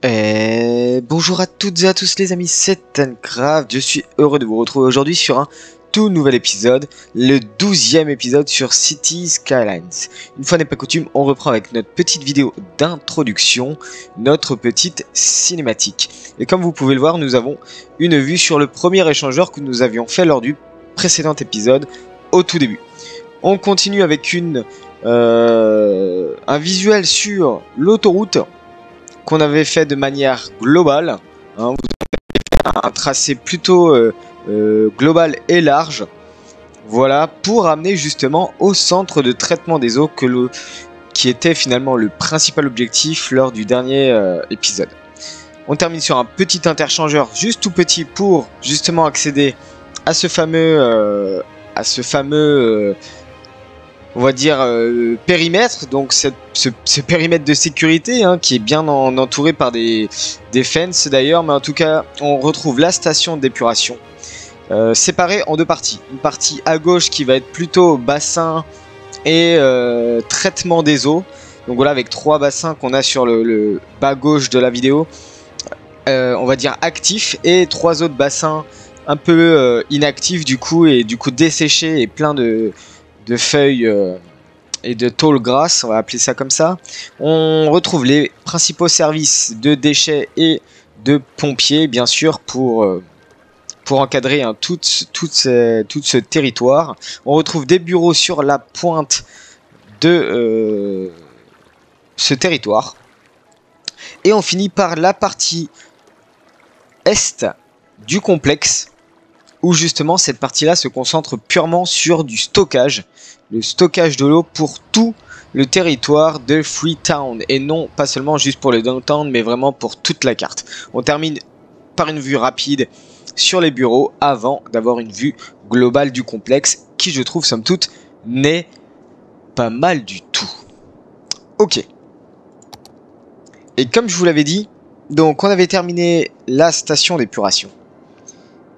Bonjour à toutes et à tous les amis, c'est Tancraft. Je suis heureux de vous retrouver aujourd'hui sur un tout nouvel épisode, le 12e épisode sur Cities Skylines. Une fois n'est pas coutume, on reprend avec notre petite vidéo d'introduction, notre petite cinématique. Et comme vous pouvez le voir, nous avons une vue sur le premier échangeur que nous avions fait lors du précédent épisode, au tout début. On continue avec un visuel sur l'autoroute qu'on avait fait de manière globale, hein, un tracé plutôt global et large, voilà, pour amener justement au centre de traitement des eaux qui était finalement le principal objectif lors du dernier épisode. On termine sur un petit interchangeur juste tout petit pour justement accéder à ce fameux on va dire périmètre, donc ce périmètre de sécurité, hein, qui est bien entouré par des fences d'ailleurs, mais en tout cas on retrouve la station d'épuration séparée en deux parties. Une partie à gauche qui va être plutôt bassin et traitement des eaux, donc voilà, avec trois bassins qu'on a sur le bas gauche de la vidéo, on va dire actifs, et trois autres bassins un peu inactifs du coup, et du coup desséchés et plein de feuilles et de tôles grasses, on va appeler ça comme ça. On retrouve les principaux services de déchets et de pompiers, bien sûr, pour encadrer tout ce territoire. On retrouve des bureaux sur la pointe de ce territoire. Et on finit par la partie est du complexe, où justement cette partie-là se concentre purement sur du stockage, le stockage de l'eau pour tout le territoire de Freetown, et non pas seulement juste pour le downtown, mais vraiment pour toute la carte. On termine par une vue rapide sur les bureaux avant d'avoir une vue globale du complexe, qui je trouve somme toute n'est pas mal du tout. Ok. Et comme je vous l'avais dit, donc on avait terminé la station d'épuration.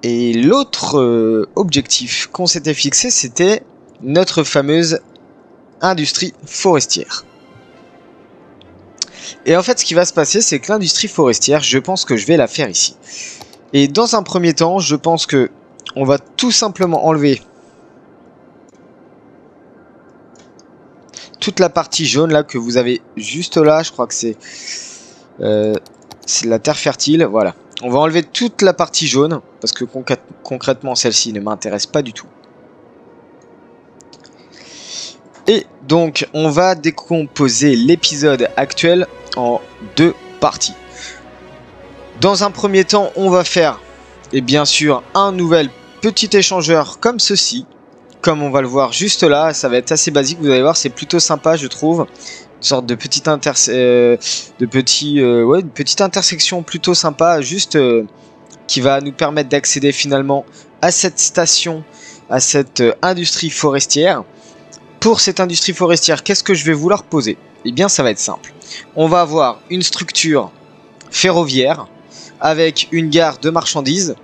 Et l'autre objectif qu'on s'était fixé, c'était notre fameuse industrie forestière. Et en fait, ce qui va se passer, c'est que l'industrie forestière, je pense que je vais la faire ici. Et dans un premier temps, je pense que on va tout simplement enlever toute la partie jaune là que vous avez juste là. Je crois que c'est la terre fertile, voilà. On va enlever toute la partie jaune, parce que concrètement, celle-ci ne m'intéresse pas du tout. Et donc, on va décomposer l'épisode actuel en deux parties. Dans un premier temps, on va faire, et bien sûr, un nouvel petit échangeur comme ceci. Comme on va le voir juste là, ça va être assez basique, vous allez voir, c'est plutôt sympa, je trouve. Une sorte de petite intersection plutôt sympa, juste qui va nous permettre d'accéder finalement à cette station, à cette industrie forestière. Pour cette industrie forestière, qu'est-ce que je vais vouloir poser? Eh bien, ça va être simple. On va avoir une structure ferroviaire avec une gare de marchandises,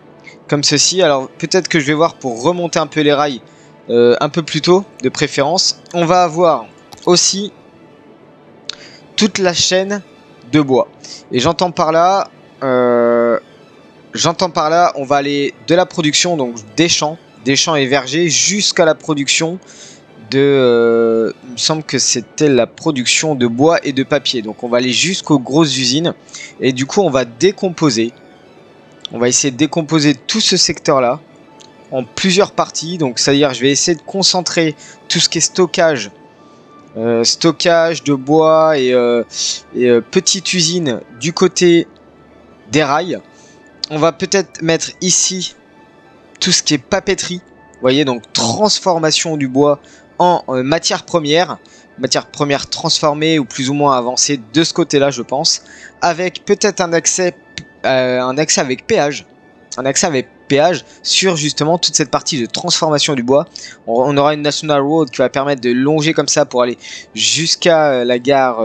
comme ceci. Alors, peut-être que je vais voir pour remonter un peu les rails un peu plus tôt, de préférence. On va avoir aussi toute la chaîne de bois. Et j'entends par là, on va aller de la production, donc des champs et vergers, jusqu'à la production de, il me semble que c'était la production de bois et de papier. Donc on va aller jusqu'aux grosses usines, et du coup on va décomposer. On va essayer de décomposer tout ce secteur-là en plusieurs parties. Donc c'est-à-dire, je vais essayer de concentrer tout ce qui est stockage de bois et petite usine du côté des rails. On va peut-être mettre ici tout ce qui est papeterie, vous voyez, donc transformation du bois en matière première transformée ou plus ou moins avancée de ce côté là, je pense, avec peut-être un accès avec péage, sur justement toute cette partie de transformation du bois. On aura une National Road qui va permettre de longer comme ça pour aller jusqu'à la gare,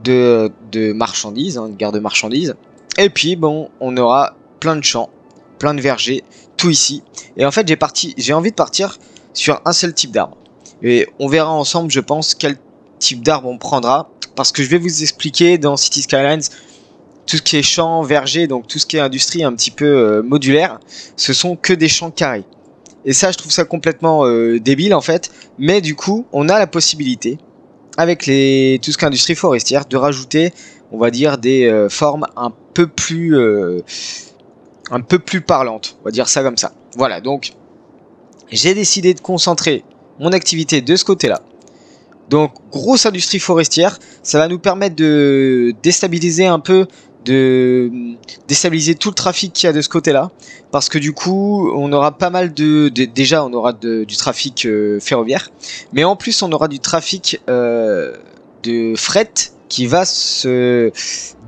de marchandises, hein, une gare de marchandises. Et puis bon, on aura plein de champs, plein de vergers, tout ici. Et en fait, j'ai envie de partir sur un seul type d'arbre. Et on verra ensemble, je pense, quel type d'arbre on prendra. parce que je vais vous expliquer dans City Skylines tout ce qui est champs, vergers, donc tout ce qui est industrie un petit peu modulaire, ce sont que des champs carrés. Et ça, je trouve ça complètement débile en fait. Mais du coup, on a la possibilité, avec tout ce qui est industrie forestière, de rajouter, on va dire, des formes un peu plus parlantes. On va dire ça comme ça. Voilà, donc j'ai décidé de concentrer mon activité de ce côté-là. Donc, grosse industrie forestière, ça va nous permettre de déstabiliser un peu, de déstabiliser tout le trafic qu'il y a de ce côté-là, parce que du coup, on aura pas mal déjà, on aura du trafic ferroviaire, mais en plus, on aura du trafic de fret qui va se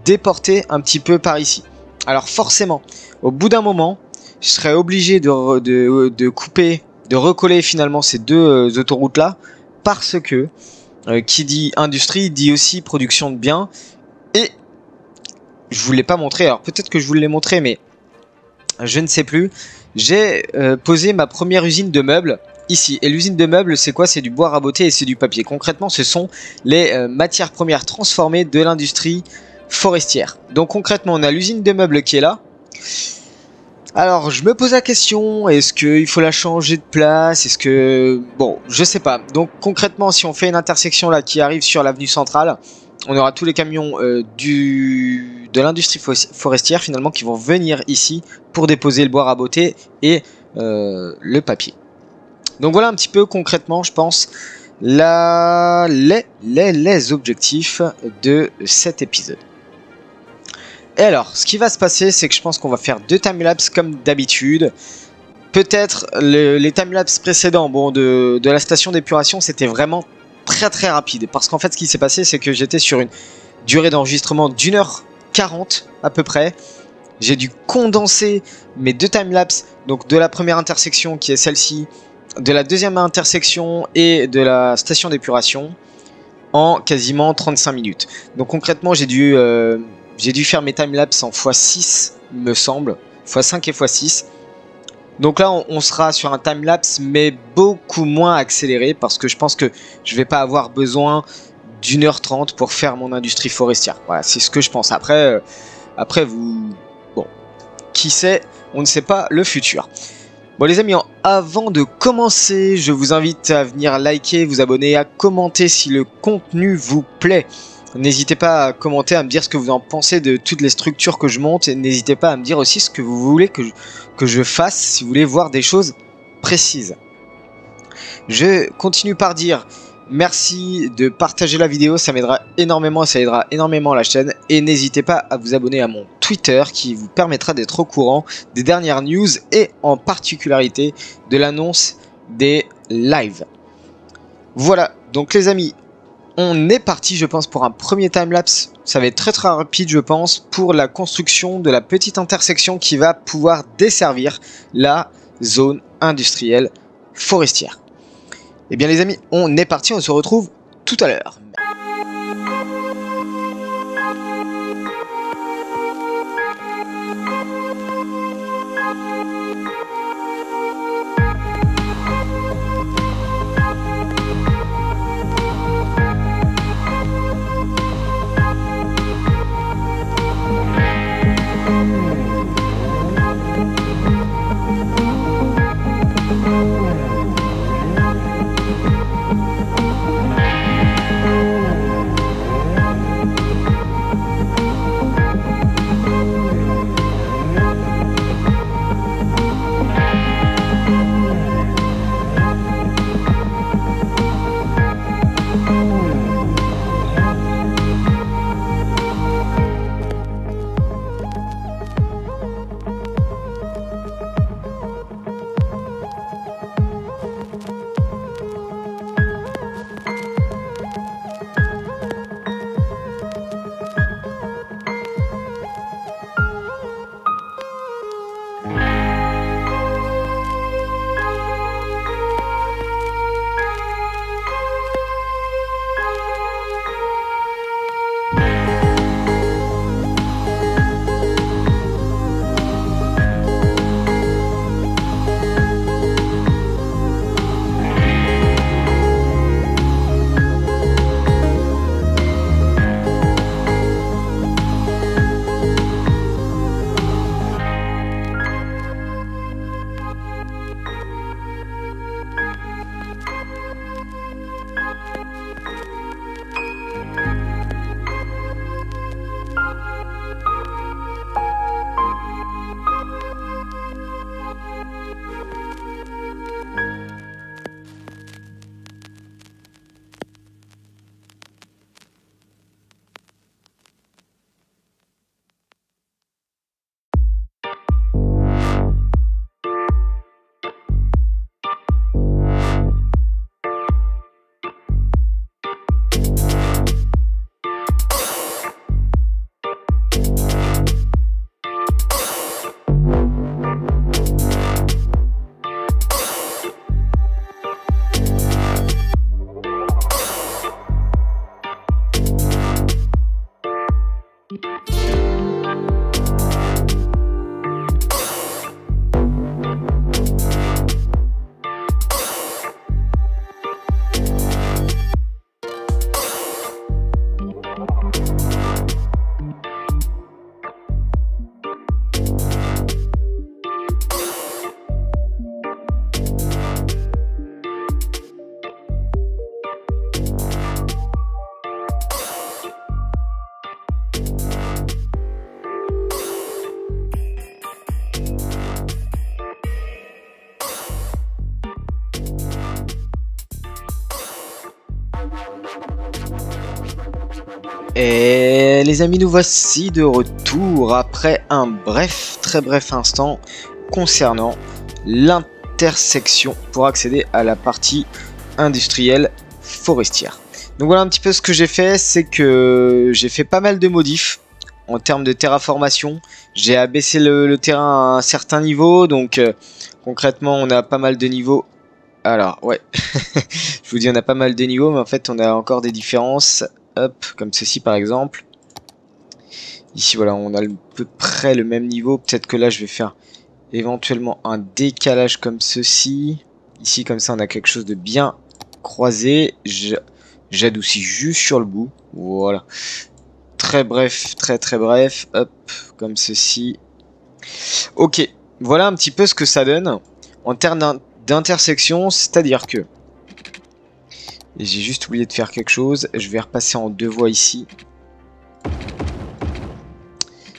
déporter un petit peu par ici. Alors, forcément, au bout d'un moment, je serai obligé de couper, de recoller finalement ces deux autoroutes-là, parce que qui dit industrie dit aussi production de biens. Et je vous l'ai pas montré, alors peut-être que je vous l'ai montré, mais je ne sais plus. J'ai posé ma première usine de meubles ici. Et l'usine de meubles, c'est quoi? C'est du bois raboté et c'est du papier. Concrètement, ce sont les matières premières transformées de l'industrie forestière. Donc concrètement, on a l'usine de meubles qui est là. Alors, je me pose la question, est-ce qu'il faut la changer de place? Est-ce que... Bon, je sais pas. Donc, concrètement, si on fait une intersection là qui arrive sur l'avenue centrale, on aura tous les camions de l'industrie forestière, finalement, qui vont venir ici pour déposer le bois raboté et le papier. Donc, voilà un petit peu, concrètement, je pense, les objectifs de cet épisode. Et alors, ce qui va se passer, c'est que je pense qu'on va faire 2 timelapses comme d'habitude. Peut-être les timelapses précédents, bon, de la station d'épuration, c'était vraiment très rapide. Parce qu'en fait, ce qui s'est passé, c'est que j'étais sur une durée d'enregistrement d'1h40 à peu près. J'ai dû condenser mes 2 timelapses, donc de la première intersection qui est celle-ci, de la deuxième intersection et de la station d'épuration, en quasiment 35 minutes. Donc concrètement, j'ai dû faire mes timelapses en x6, me semble, x5 et x6. Donc là, on sera sur un timelapse, mais beaucoup moins accéléré, parce que je pense que je vais pas avoir besoin d'1h30 pour faire mon industrie forestière. Voilà, c'est ce que je pense. Après vous... Bon, qui sait, on ne sait pas le futur. Bon les amis, avant de commencer, je vous invite à venir liker, vous abonner, à commenter si le contenu vous plaît. N'hésitez pas à commenter, à me dire ce que vous en pensez de toutes les structures que je monte. Et n'hésitez pas à me dire aussi ce que vous voulez que je fasse, si vous voulez voir des choses précises. Je continue par dire merci de partager la vidéo, ça m'aidera énormément, ça aidera énormément la chaîne. Et n'hésitez pas à vous abonner à mon Twitter qui vous permettra d'être au courant des dernières news et en particularité de l'annonce des lives. Voilà, donc les amis, on est parti, je pense, pour un premier timelapse. Ça va être très rapide, je pense, pour la construction de la petite intersection qui va pouvoir desservir la zone industrielle forestière. Eh bien les amis, on est parti, on se retrouve tout à l'heure. Et les amis, nous voici de retour après un très bref instant concernant l'intersection pour accéder à la partie industrielle forestière. Donc voilà un petit peu ce que j'ai fait, c'est que j'ai fait pas mal de modifs en termes de terraformation. J'ai abaissé le terrain à un certain niveau, donc concrètement on a pas mal de niveaux. Alors ouais, je vous dis on a pas mal de niveaux, mais en fait on a encore des différences. Hop, comme ceci par exemple. Ici voilà, on a à peu près le même niveau. Peut-être que là je vais faire éventuellement un décalage comme ceci. Ici comme ça on a quelque chose de bien croisé. J'adoucis juste sur le bout. Voilà. Très bref, très bref. Hop, comme ceci. Ok, voilà un petit peu ce que ça donne en termes d'intersection. C'est-à-dire que... Et j'ai juste oublié de faire quelque chose. Je vais repasser en deux voies ici.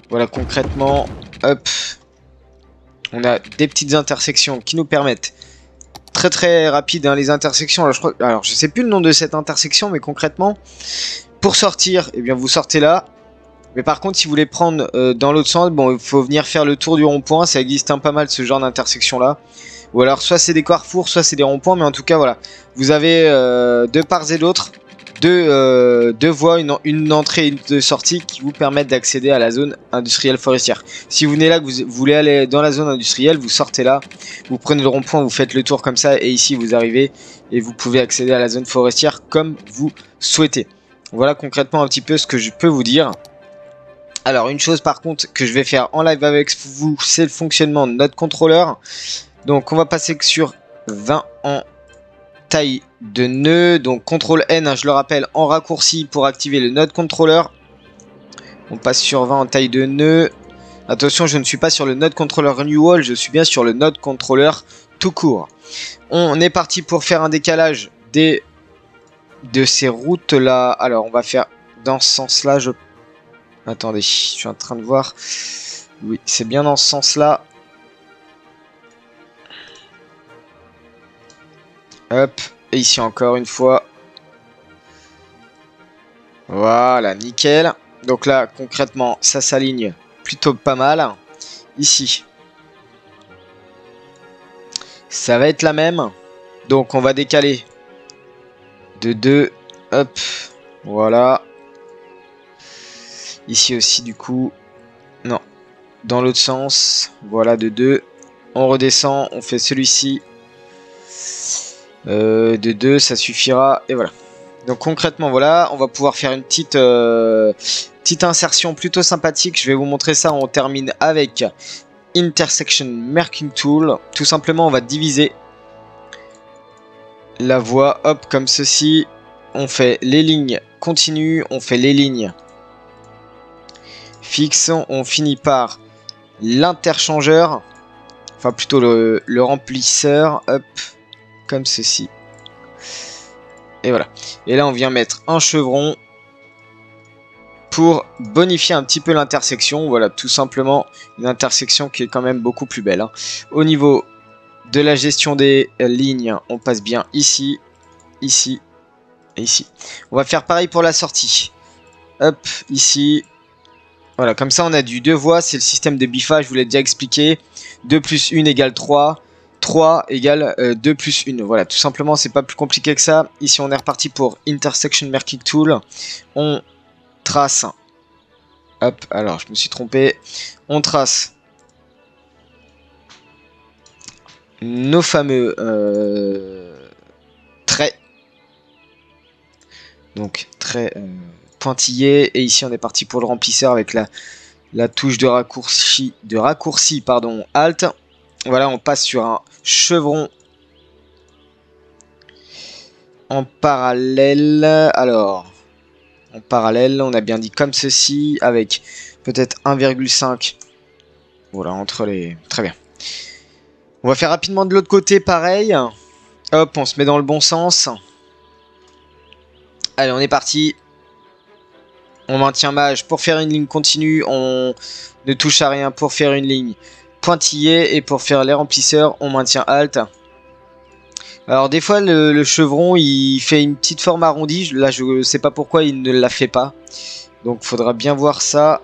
Voilà, concrètement, hop. On a des petites intersections qui nous permettent très rapide les intersections. Alors, je sais plus le nom de cette intersection, mais concrètement, pour sortir, eh bien vous sortez là. Mais par contre, si vous voulez prendre dans l'autre sens, bon, il faut venir faire le tour du rond-point. Ça existe pas mal ce genre d'intersection là. Ou alors soit c'est des carrefours, soit c'est des ronds-points, mais en tout cas voilà, vous avez de part et d'autre deux voies, une entrée et une sortie qui vous permettent d'accéder à la zone industrielle forestière. Si vous venez là, que vous voulez aller dans la zone industrielle, vous sortez là, vous prenez le rond-point, vous faites le tour comme ça, et ici vous arrivez et vous pouvez accéder à la zone forestière comme vous souhaitez. Voilà concrètement un petit peu ce que je peux vous dire. Alors une chose par contre que je vais faire en live avec vous, c'est le fonctionnement de notre contrôleur. Donc on va passer sur 20 en taille de nœud. Donc CTRL N, hein, je le rappelle, en raccourci pour activer le node controller. On passe sur 20 en taille de nœud. Attention, je ne suis pas sur le node controller renewal, je suis bien sur le node controller tout court. On est parti pour faire un décalage de ces routes là. Alors on va faire dans ce sens là. Attendez, je suis en train de voir. Oui, c'est bien dans ce sens là. Hop, et ici encore une fois. Voilà, nickel. Donc là, concrètement, ça s'aligne plutôt pas mal. Ici, ça va être la même. Donc on va décaler de 2. Hop, voilà. Ici aussi du coup. Non, dans l'autre sens. Voilà, de 2. On redescend, on fait celui-ci. De 2 ça suffira et voilà. Donc concrètement voilà, on va pouvoir faire une petite insertion plutôt sympathique. Je vais vous montrer ça. On termine avec Intersection Marking Tool. Tout simplement on va diviser la voie, hop, comme ceci. On fait les lignes continues, on fait les lignes fixes, on finit par l'interchangeur, enfin plutôt le remplisseur, hop, comme ceci. Et voilà. Et là on vient mettre un chevron pour bonifier un petit peu l'intersection. Voilà, tout simplement une intersection qui est quand même beaucoup plus belle, hein. Au niveau de la gestion des lignes, on passe bien ici, ici et ici. On va faire pareil pour la sortie. Hop, ici. Voilà, comme ça on a du 2 voies, c'est le système de biffage, je vous l'ai déjà expliqué. 2 plus 1 égale 3. 3 égale 2 plus 1. Voilà, tout simplement, c'est pas plus compliqué que ça. Ici, on est reparti pour Intersection Marking Tool. On trace. Hop, alors, je me suis trompé. On trace nos fameux traits. Donc, traits pointillés. Et ici, on est parti pour le remplisseur avec la touche de raccourci, pardon, Alt. Voilà, on passe sur un chevron en parallèle. Alors, en parallèle, on a bien dit comme ceci, avec peut-être 1,5. Voilà, entre les... Très bien. On va faire rapidement de l'autre côté, pareil. Hop, on se met dans le bon sens. Allez, on est parti. On maintient mage pour faire une ligne continue. On ne touche à rien pour faire une ligne pointillé, et pour faire les remplisseurs on maintient Alt. Alors des fois le chevron il fait une petite forme arrondie, là je sais pas pourquoi il ne la fait pas, Donc faudra bien voir ça.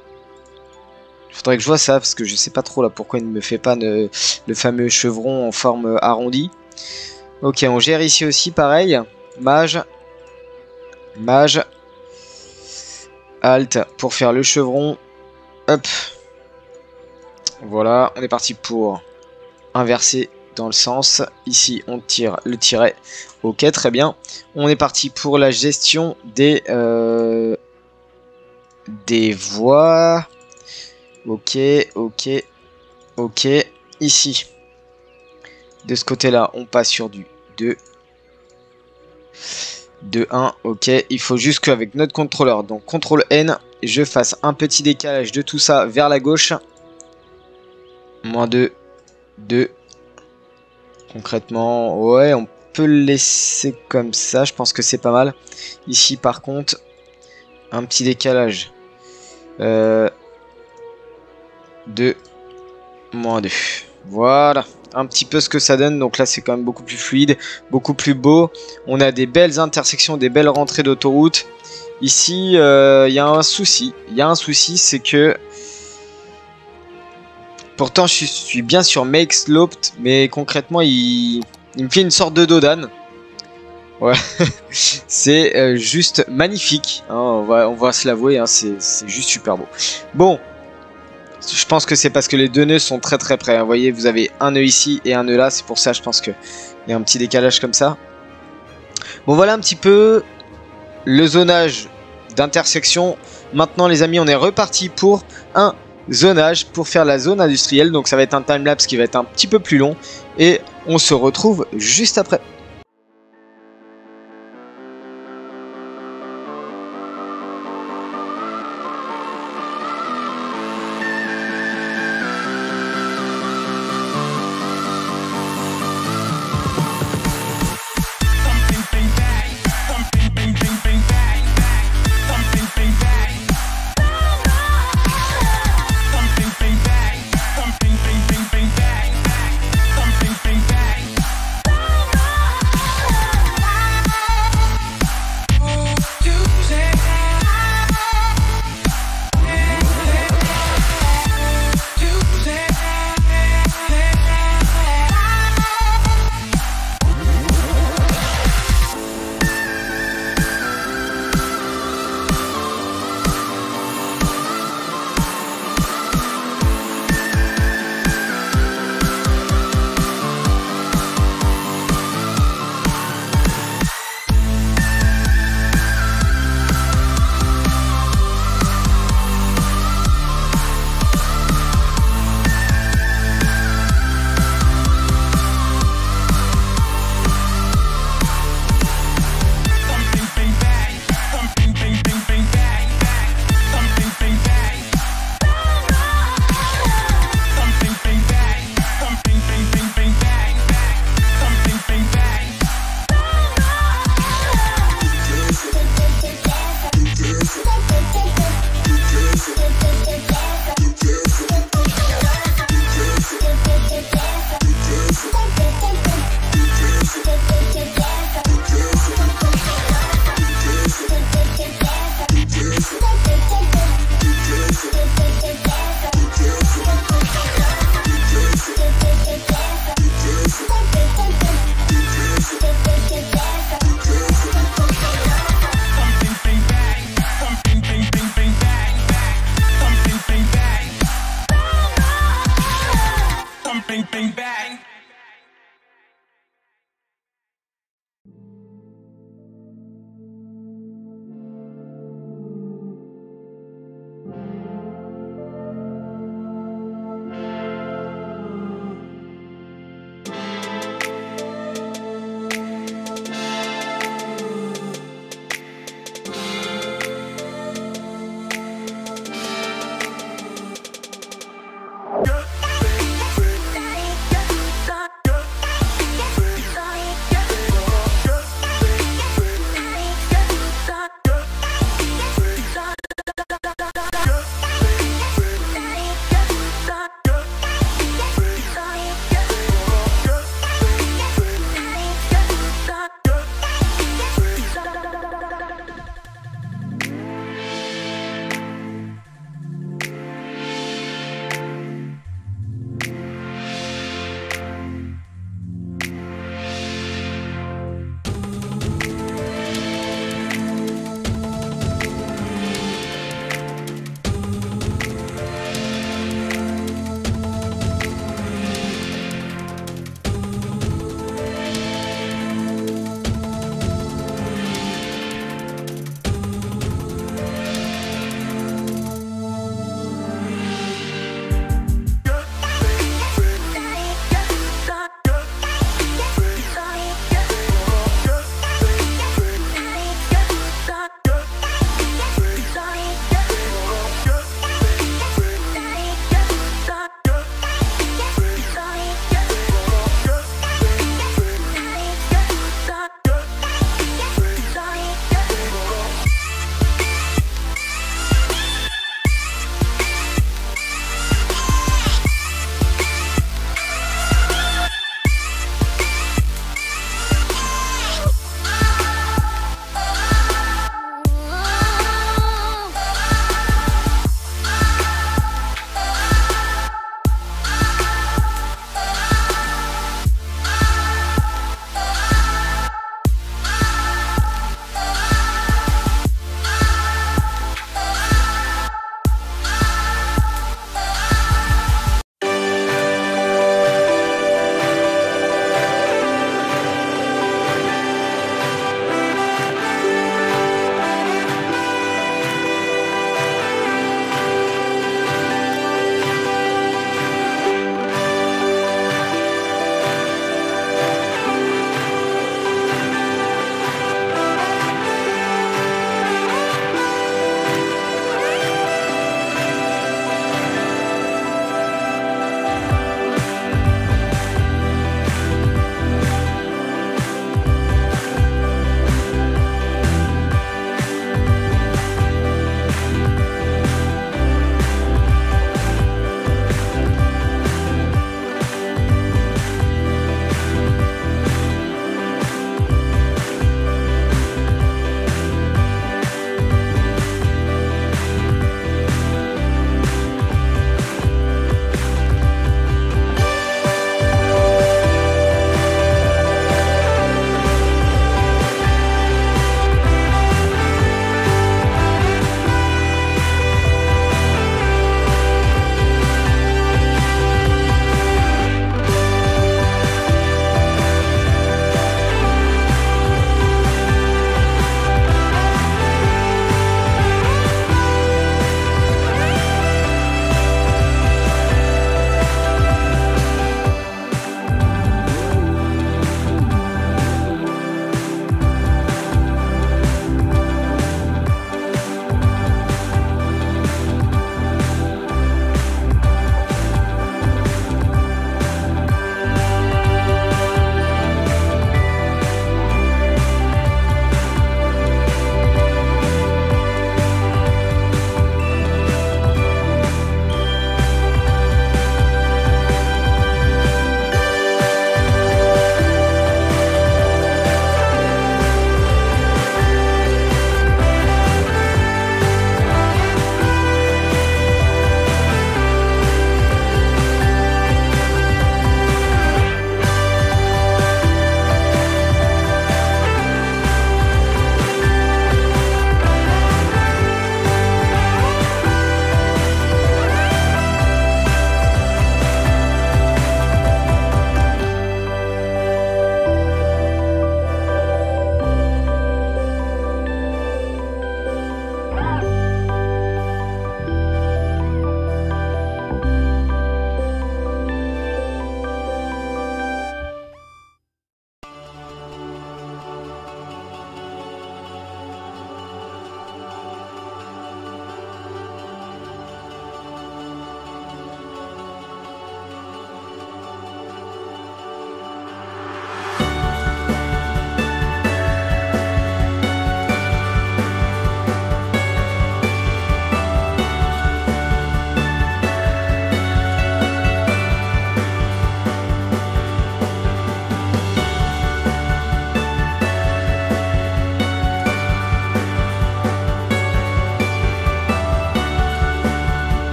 Faudrait que je vois ça parce que je sais pas trop là pourquoi il ne me fait pas le fameux chevron en forme arrondie. Ok, on gère ici aussi pareil. Mage. Mage. Alt pour faire le chevron. Hop. Voilà, on est parti pour inverser dans le sens. Ici, on tire le tiret. Ok, très bien. On est parti pour la gestion des voies. Ok, ok, ok. Ici, de ce côté-là, on passe sur du 2. 2-1, ok. Il faut juste qu'avec notre contrôleur, donc CTRL N, je fasse un petit décalage de tout ça vers la gauche. -2, 2. Concrètement, ouais, on peut le laisser comme ça. Je pense que c'est pas mal. Ici, par contre, un petit décalage. 2, -2. Voilà. Un petit peu ce que ça donne. Donc là, c'est quand même beaucoup plus fluide, beaucoup plus beau. On a des belles intersections, des belles rentrées d'autoroute. Ici, il y a un souci. Il y a un souci, c'est que... Pourtant, je suis bien sur Make Sloped, mais concrètement, il me fait une sorte de dodane. Ouais, c'est juste magnifique. Hein, on va se l'avouer, hein, c'est juste super beau. Bon, je pense que c'est parce que les deux nœuds sont très très près. Hein. Vous voyez, vous avez un nœud ici et un nœud là. C'est pour ça, je pense qu'il y a un petit décalage comme ça. Bon, voilà un petit peu le zonage d'intersection. Maintenant, les amis, on est reparti pour un zonage pour faire la zone industrielle. Donc, ça va être un timelapse qui va être un petit peu plus long. Et on se retrouve juste après.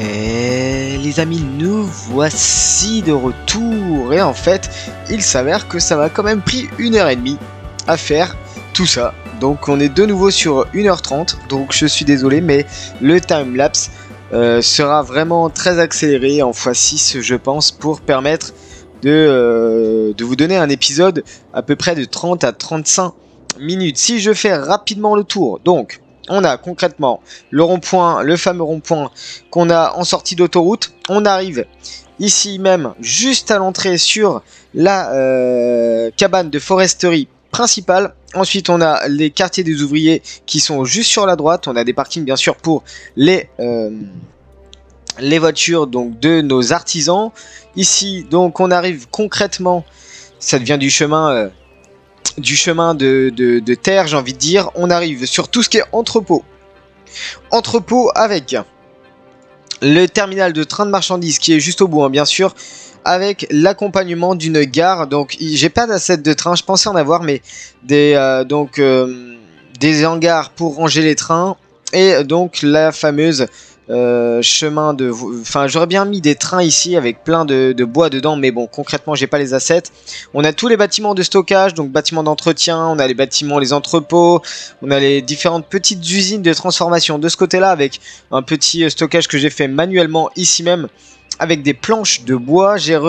Et les amis, nous voici de retour. Et en fait, il s'avère que ça m'a quand même pris 1h30 à faire tout ça. Donc on est de nouveau sur 1h30. Donc je suis désolé, mais le timelapse sera vraiment très accéléré en x6, je pense, pour permettre de vous donner un épisode à peu près de 30 à 35 minutes. Si je fais rapidement le tour, donc on a concrètement le rond-point, le fameux rond-point qu'on a en sortie d'autoroute. On arrive ici même, juste à l'entrée sur la cabane de foresterie principale. Ensuite, on a les quartiers des ouvriers qui sont juste sur la droite. On a des parkings bien sûr pour les voitures donc de nos artisans. Ici, donc, on arrive concrètement, ça devient du chemin de terre, j'ai envie de dire. On arrive sur tout ce qui est entrepôt. Entrepôt avec le terminal de train de marchandises qui est juste au bout, hein, bien sûr, avec l'accompagnement d'une gare. Donc, j'ai pas d'assets de train, je pensais en avoir, mais des hangars pour ranger les trains et donc la fameuse chemin de... Enfin, j'aurais bien mis des trains ici avec plein de bois dedans, mais bon, concrètement, j'ai pas les assets. On a tous les bâtiments de stockage, donc bâtiments d'entretien, on a les bâtiments, les entrepôts, on a les différentes petites usines de transformation de ce côté-là, avec un petit stockage que j'ai fait manuellement ici même, avec des planches de bois. J'ai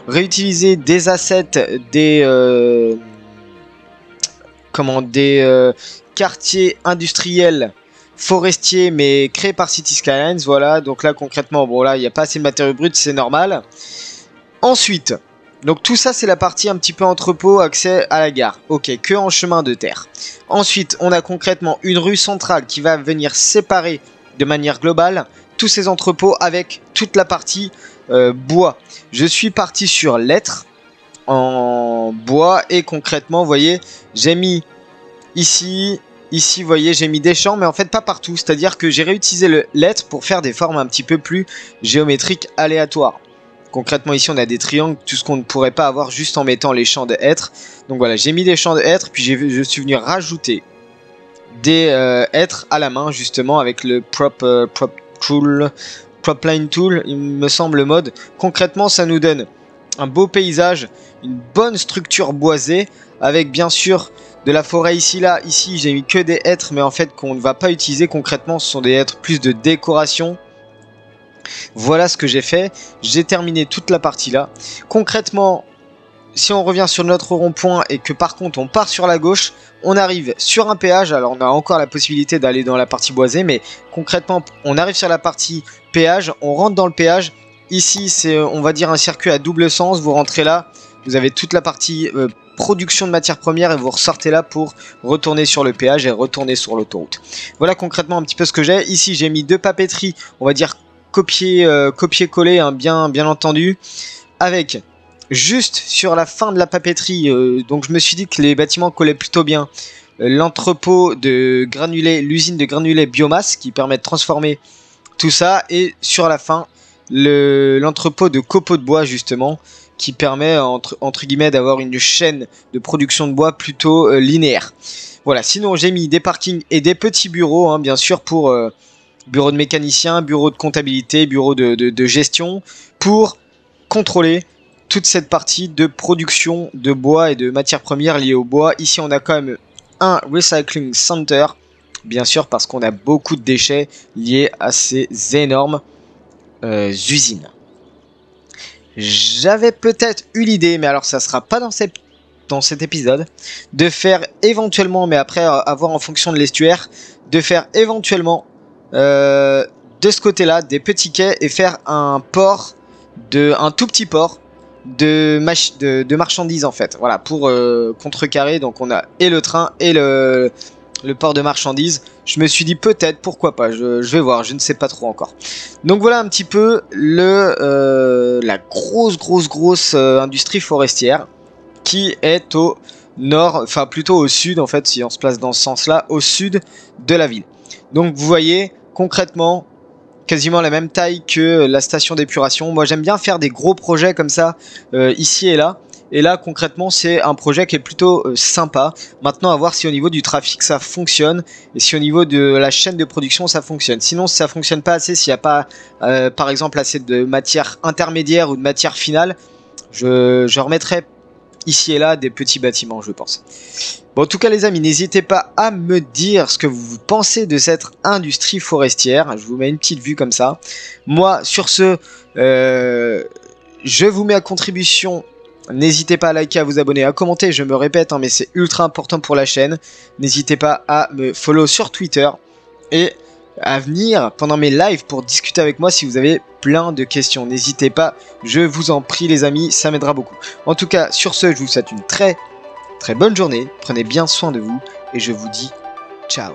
réutilisé des assets, des quartiers industriels forestier mais créé par City Skylines. Voilà, donc là concrètement, bon là il n'y a pas assez de matériaux bruts, c'est normal. Ensuite, donc tout ça c'est la partie un petit peu entrepôt, accès à la gare, ok, que en chemin de terre. Ensuite on a concrètement une rue centrale qui va venir séparer de manière globale tous ces entrepôts avec toute la partie bois. Je suis parti sur l'être en bois et concrètement, vous voyez, j'ai mis ici, vous voyez, j'ai mis des champs, mais en fait pas partout. C'est-à-dire que j'ai réutilisé le lettre pour faire des formes un petit peu plus géométriques aléatoires. Concrètement, ici, on a des triangles, tout ce qu'on ne pourrait pas avoir juste en mettant les champs de hêtre. Donc voilà, j'ai mis des champs de hêtre, puis je suis venu rajouter des hêtres à la main, justement, avec le Propline Tool, il me semble, le mode. Concrètement, ça nous donne un beau paysage, une bonne structure boisée, avec bien sûr de la forêt ici, là. Ici, j'ai mis que des hêtres, mais en fait, qu'on ne va pas utiliser concrètement. Ce sont des hêtres plus de décoration. Voilà ce que j'ai fait. J'ai terminé toute la partie là. Concrètement, si on revient sur notre rond-point et que par contre, on part sur la gauche, on arrive sur un péage. Alors, on a encore la possibilité d'aller dans la partie boisée, mais concrètement, on arrive sur la partie péage. On rentre dans le péage. Ici, c'est, on va dire, un circuit à double sens. Vous rentrez là, vous avez toute la partie production de matières premières et vous ressortez là pour retourner sur le péage et retourner sur l'autoroute. Voilà concrètement un petit peu ce que j'ai. Ici, j'ai mis deux papeteries, on va dire copier-coller, hein, bien entendu, avec juste sur la fin de la papeterie, donc je me suis dit que les bâtiments collaient plutôt bien. L'entrepôt de granulés, l'usine de granulés biomasse qui permet de transformer tout ça, et sur la fin, l'entrepôt de copeaux de bois justement, qui permet entre guillemets d'avoir une chaîne de production de bois plutôt linéaire. Voilà, sinon j'ai mis des parkings et des petits bureaux, hein, bien sûr, pour bureau de mécanicien, bureau de comptabilité, bureau de gestion, pour contrôler toute cette partie de production de bois et de matières premières liées au bois. Ici on a quand même un recycling center, bien sûr, parce qu'on a beaucoup de déchets liés à ces énormes usines. J'avais peut-être eu l'idée, mais alors ça sera pas dans cet épisode, de faire éventuellement, mais après avoir en fonction de l'estuaire, de faire éventuellement de ce côté-là des petits quais et faire un port, un tout petit port de marchandises en fait. Voilà, pour contrecarrer. Donc on a et le train et le port de marchandises. Je me suis dit peut-être, pourquoi pas, je vais voir, je ne sais pas trop encore. Donc voilà un petit peu la grosse industrie forestière qui est au nord, enfin plutôt au sud en fait, si on se place dans ce sens-là, au sud de la ville. Donc vous voyez concrètement quasiment la même taille que la station d'épuration. Moi j'aime bien faire des gros projets comme ça ici et là, Et là, concrètement, c'est un projet qui est plutôt sympa. Maintenant, à voir si au niveau du trafic, ça fonctionne. Et si au niveau de la chaîne de production, ça fonctionne. Sinon, si ça fonctionne pas assez, s'il n'y a pas, par exemple, assez de matière intermédiaire ou de matière finale, je remettrai ici et là des petits bâtiments, je pense. Bon, en tout cas, les amis, n'hésitez pas à me dire ce que vous pensez de cette industrie forestière. Je vous mets une petite vue comme ça. Moi, sur ce, je vous mets à contribution. N'hésitez pas à liker, à vous abonner, à commenter. Je me répète, hein, mais c'est ultra important pour la chaîne. N'hésitez pas à me follow sur Twitter et à venir pendant mes lives pour discuter avec moi si vous avez plein de questions. N'hésitez pas, je vous en prie les amis, ça m'aidera beaucoup. En tout cas, sur ce, je vous souhaite une très bonne journée. Prenez bien soin de vous et je vous dis ciao.